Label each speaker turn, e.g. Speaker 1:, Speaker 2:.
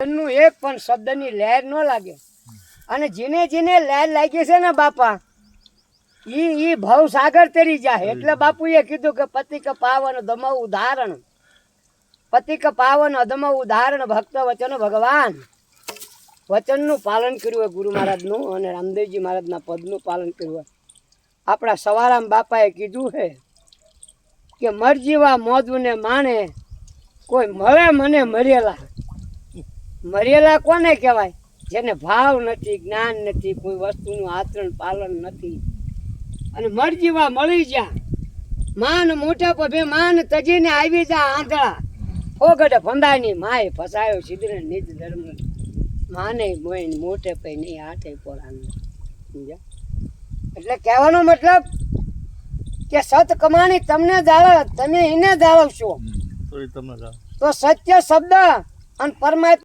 Speaker 1: નું એક પણ શબ્દની લહેર ન લાગે. અને જેને જેને લહેર લાગી છે ને બાપા, ઈ ભવ સાગર તરી જાય. એટલે બાપુએ કીધું કે પતિ કે પાવન અધમ ઉદાહરણ, પતિ કે પાવન અધમ ઉદાહરણ, ભક્ત વચન ભગવાન. વચનનું પાલન કર્યું હોય ગુરુ મહારાજનું અને રામદેવજી મહારાજના પદનું પાલન કર્યું હોય. આપણા સવારામ બાપાએ કીધું છે કે મરજીવા મોજને માણે, કોઈ મળે મને મરેલા. મરેલા કોને કહેવાય? જેને ભાવ નથી, જ્ઞાન નથી, કોઈ વસ્તુનું આચરણ પાલન નથી. અને મરજીવા મળી જા, માન મોટા પભે માન તજીને આવી જા આંધળા. ફોગડ ફંદાની માય ફસાયો સિદ્ધ નિજ ધર્મ, માને મોઈને મોટે પે નહીં હાથે પોરાન. સમજ્યા? એટલે કહેવાનો મતલબ કે સત કમાણી તમને જાળવ, તમે એને જાળવશો તો સત્ય શબ્દ અને પરમાત્મા